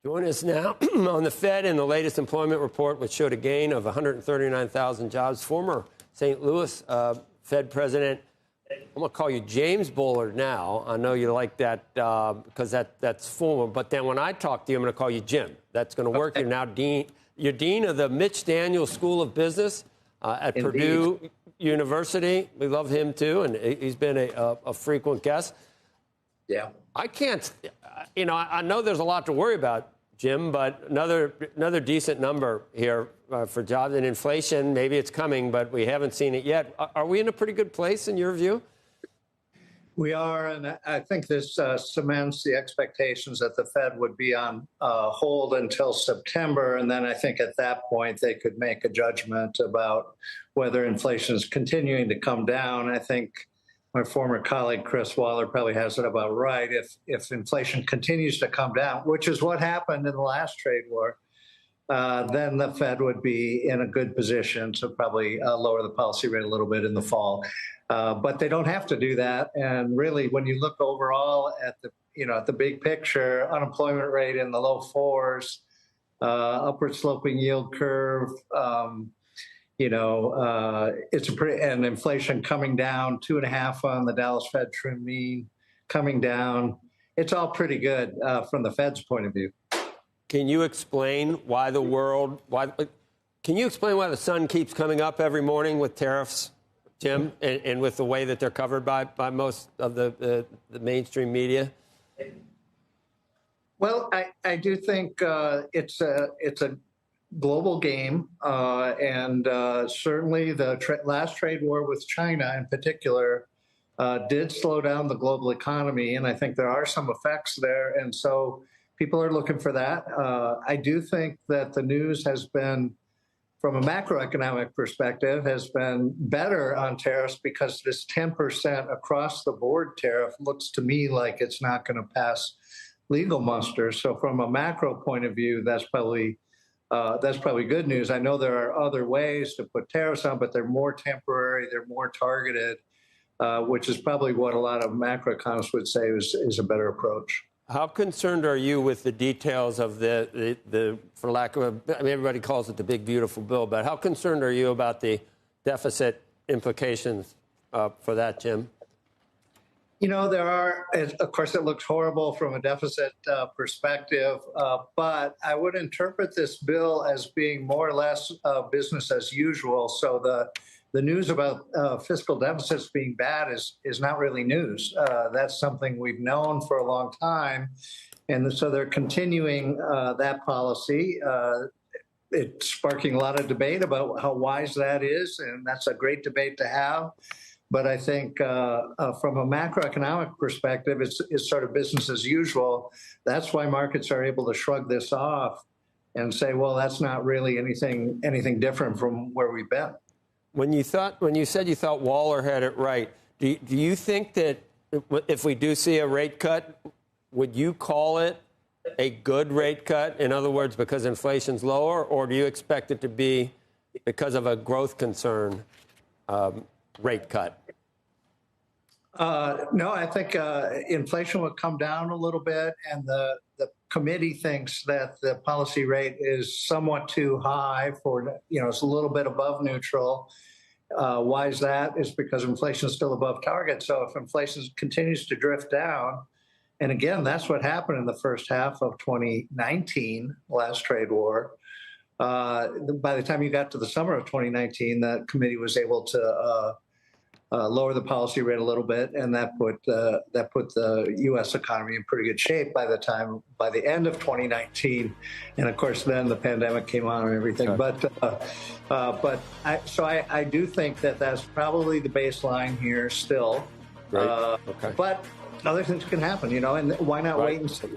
Join us now on the Fed and the latest employment report, which showed a gain of 139,000 jobs. Former St. Louis Fed President, I'm going to call you James Bullard now. I know you like that because that's formal. But then when I talk to you, I'm going to call you Jim. That's going to work. You're now dean. You're dean of the Mitch Daniels School of Business at Indeed. Purdue University. We love him, too, and he's been a frequent guest. Yeah. I can't, I know there's a lot to worry about, Jim, but another decent number here for jobs and inflation. Maybe it's coming, but we haven't seen it yet. Are we in a pretty good place in your view? We are, and I think this cements the expectations that the Fed would be on hold until September, and then I think at that point they could make a judgment about whether inflation is continuing to come down. I think my former colleague Chris Waller probably has it about right. If inflation continues to come down, which is what happened in the last trade war, then the Fed would be in a good position to probably lower the policy rate a little bit in the fall. But they don't have to do that. And really, when you look overall at the big picture, unemployment rate in the low fours, upward sloping yield curve, it's and inflation coming down 2.5 on the Dallas Fed trim mean coming down. It's all pretty good from the Fed's point of view. Can you explain why can you explain why the sun keeps coming up every morning with tariffs, Jim, and with the way that they're covered by most of the mainstream media? Well, I do think it's a global game, and certainly the last trade war with China in particular did slow down the global economy, and I think there are some effects there, and so people are looking for that. I do think that the news has been, from a macroeconomic perspective, has been better on tariffs because this 10% across the board tariff looks to me like it's not going to pass legal muster. So from a macro point of view, that's probably good news. I know there are other ways to put tariffs on, but they're more temporary, they're more targeted, which is probably what a lot of macroeconomists would say is a better approach. How concerned are you with the details of the for lack of everybody calls it the big beautiful bill, but how concerned are you about the deficit implications for that, Jim? There are, of course, it looks horrible from a deficit perspective, but I would interpret this bill as being more or less business as usual. So the news about fiscal deficits being bad is not really news. That's something we've known for a long time. And so they're continuing that policy. It's sparking a lot of debate about how wise that is, and that's a great debate to have. But I think from a macroeconomic perspective, it's sort of business as usual. That's why markets are able to shrug this off and say, well, that's not really anything different from where we've been. When you said you thought Waller had it right, do you think that if we do see a rate cut, would you call it a good rate cut? In other words, because inflation's lower, or do you expect it to be because of a growth concern rate cut? No, I think inflation will come down a little bit, and the committee thinks that the policy rate is somewhat too high for, it's a little bit above neutral. Why is that? It's because inflation is still above target. So if inflation continues to drift down, and again, that's what happened in the first half of 2019, last trade war. By the time you got to the summer of 2019, the committee was able to lower the policy rate a little bit, and that put the U.S. economy in pretty good shape by the end of 2019, and of course then the pandemic came on and everything. Okay. But I do think that that's probably the baseline here still. Right. Okay. But other things can happen, and why not wait and see?